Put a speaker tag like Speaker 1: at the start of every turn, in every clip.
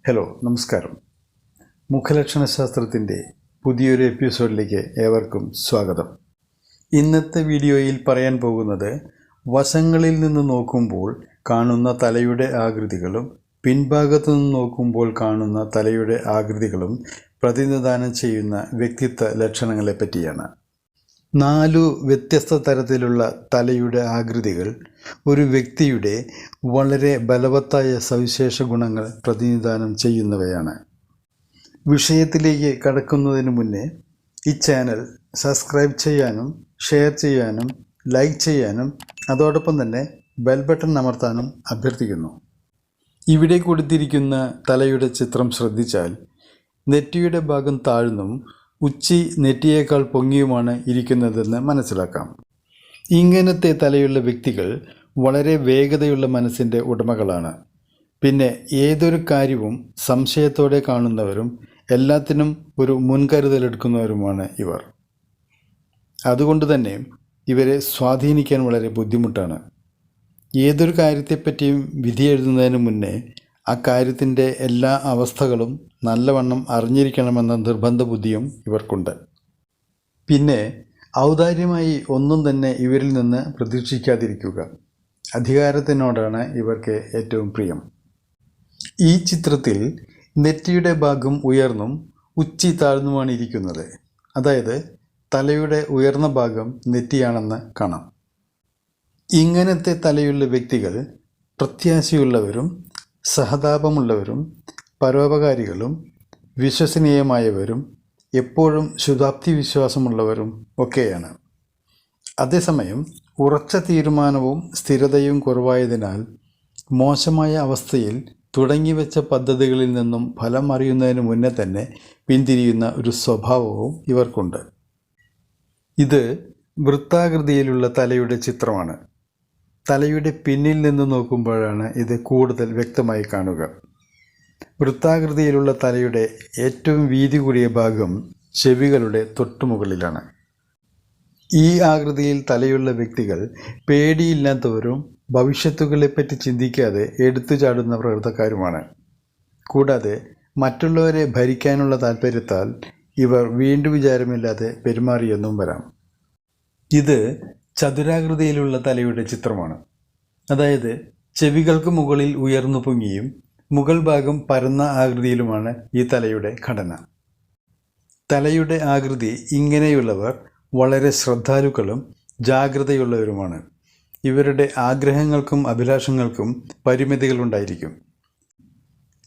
Speaker 1: Hello നമസ്കാരം. മുഖലക്ഷണശാസ്ത്രത്തിൻ്റെ പുതിയൊരു എപ്പിസോഡിലേക്ക് ഏവർക്കും സ്വാഗതം. ഇന്നത്തെ വീഡിയോയിൽ പറയാൻ പോകുന്നത് വശങ്ങളിൽ നിന്ന് നോക്കുമ്പോൾ കാണുന്ന തലയുടെ ആകൃതികളും പിൻഭാഗത്തു നിന്ന് നോക്കുമ്പോൾ കാണുന്ന തലയുടെ ആകൃതികളും പ്രതിനിധാനം ചെയ്യുന്ന വ്യക്തിത്വ ലക്ഷണങ്ങളെ പറ്റിയാണ്. 4 വ്യത്യസ്ത തരത്തിലുള്ള തലയുടെ ആകൃതികൾ ഒരു വ്യക്തിയുടെ വളരെ ബലവത്തായ സവിശേഷ ഗുണങ്ങൾ പ്രതിനിധാനം ചെയ്യുന്നവയാണ്. വിഷയത്തിലേക്ക് കടക്കുന്നതിന് മുന്നേ ഈ ചാനൽ സബ്സ്ക്രൈബ് ചെയ്യാനും ഷെയർ ചെയ്യാനും ലൈക്ക് ചെയ്യാനും അതോടൊപ്പം തന്നെ ബെൽ ബട്ടൺ അമർത്താനും അഭ്യർത്ഥിക്കുന്നു. ഇവിടെ കൊടുത്തിരിക്കുന്ന തലയുടെ ചിത്രം ശ്രദ്ധിച്ചാൽ നെറ്റിയുടെ ഭാഗം താഴ്ന്നും ഉച്ചി നെറ്റിയേക്കാൾ പൊങ്ങിയുമാണ് ഇരിക്കുന്നതെന്ന് മനസ്സിലാക്കാം. ഇങ്ങനത്തെ തലയുള്ള വ്യക്തികൾ വളരെ വേഗതയുള്ള മനസ്സിൻ്റെ ഉടമകളാണ്. പിന്നെ ഏതൊരു കാര്യവും സംശയത്തോടെ കാണുന്നവരും എല്ലാത്തിനും ഒരു മുൻകരുതലെടുക്കുന്നവരുമാണ് ഇവർ. അതുകൊണ്ട് തന്നെ ഇവരെ സ്വാധീനിക്കാൻ വളരെ ബുദ്ധിമുട്ടാണ്. ഏതൊരു കാര്യത്തെപ്പറ്റിയും വിധി എഴുതുന്നതിന് മുന്നേ ആ കാര്യത്തിൻ്റെ എല്ലാ അവസ്ഥകളും നല്ലവണ്ണം അറിഞ്ഞിരിക്കണമെന്ന നിർബന്ധ ബുദ്ധിയും ഇവർക്കുണ്ട്. പിന്നെ ഔദാര്യമായി ഒന്നും തന്നെ ഇവരിൽ നിന്ന് പ്രതീക്ഷിക്കാതിരിക്കുക. അധികാരത്തിനോടാണ് ഇവർക്ക് ഏറ്റവും പ്രിയം. ഈ ചിത്രത്തിൽ നെറ്റിയുടെ ഭാഗം ഉയർന്നും ഉച്ചി താഴ്ന്നുമാണ് ഇരിക്കുന്നത്. അതായത് തലയുടെ ഉയർന്ന ഭാഗം നെറ്റിയാണെന്ന് കാണാം. ഇങ്ങനത്തെ തലയുള്ള വ്യക്തികൾ പ്രത്യാശയുള്ളവരും സഹതാപമുള്ളവരും പരോപകാരികളും വിശ്വസനീയമായവരും എപ്പോഴും ശുഭാപ്തി വിശ്വാസമുള്ളവരും ഒക്കെയാണ്. അതേസമയം ഉറച്ച തീരുമാനവും സ്ഥിരതയും കുറവായതിനാൽ മോശമായ അവസ്ഥയിൽ തുടങ്ങിവെച്ച പദ്ധതികളിൽ നിന്നും ഫലം അറിയുന്നതിന് മുന്നേ തന്നെ പിന്തിരിയുന്ന ഒരു സ്വഭാവവും ഇവർക്കുണ്ട്. ഇത് വൃത്താകൃതിയിലുള്ള തലയുടെ ചിത്രമാണ്. തലയുടെ പിന്നിൽ നിന്ന് നോക്കുമ്പോഴാണ് ഇത് കൂടുതൽ വ്യക്തമായി കാണുക. വൃത്താകൃതിയിലുള്ള തലയുടെ ഏറ്റവും വീതി കൂടിയ ഭാഗം ചെവികളുടെ തൊട്ടുമുകളിലാണ്. ഈ ആകൃതിയിൽ തലയുള്ള വ്യക്തികൾ പേടിയില്ലാത്തവരും ഭവിഷ്യത്തുകളെപ്പറ്റി ചിന്തിക്കാതെ എടുത്തു ചാടുന്ന പ്രകൃതക്കാരുമാണ്. കൂടാതെ മറ്റുള്ളവരെ ഭരിക്കാനുള്ള താൽപ്പര്യത്താൽ ഇവർ വീണ്ടും വിചാരമില്ലാതെ പെരുമാറിയെന്നും വരാം. ഇത് ചതുരാകൃതിയിലുള്ള തലയുടെ ചിത്രമാണ്. അതായത് ചെവികൾക്ക് മുകളിൽ ഉയർന്നു പൊങ്ങിയും മുകൾ ഭാഗം പരന്ന ആകൃതിയിലുമാണ് ഈ തലയുടെ ഘടന. തലയുടെ ആകൃതി ഇങ്ങനെയുള്ളവർ വളരെ ശ്രദ്ധാലുക്കളും ജാഗ്രതയുള്ളവരുമാണ്. ഇവരുടെ ആഗ്രഹങ്ങൾക്കും അഭിലാഷങ്ങൾക്കും പരിമിതികളുണ്ടായിരിക്കും.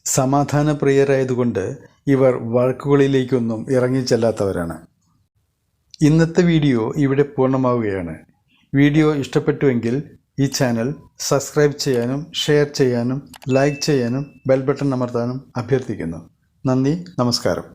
Speaker 1: സമാധാനപ്രിയരായതുകൊണ്ട് ഇവർ വഴക്കുകളിലേക്കൊന്നും ഇറങ്ങിച്ചെല്ലാത്തവരാണ്. ഇന്നത്തെ വീഡിയോ ഇവിടെ പൂർണ്ണമാവുകയാണ്. വീഡിയോ ഇഷ്ടപ്പെട്ടുവെങ്കിൽ ഈ ചാനൽ സബ്സ്ക്രൈബ് ചെയ്യാനും ഷെയർ ചെയ്യാനും ലൈക്ക് ചെയ്യാനും ബെൽ ബട്ടൺ അമർത്താനും അഭ്യർത്ഥിക്കുന്നു. നന്ദി, നമസ്കാരം.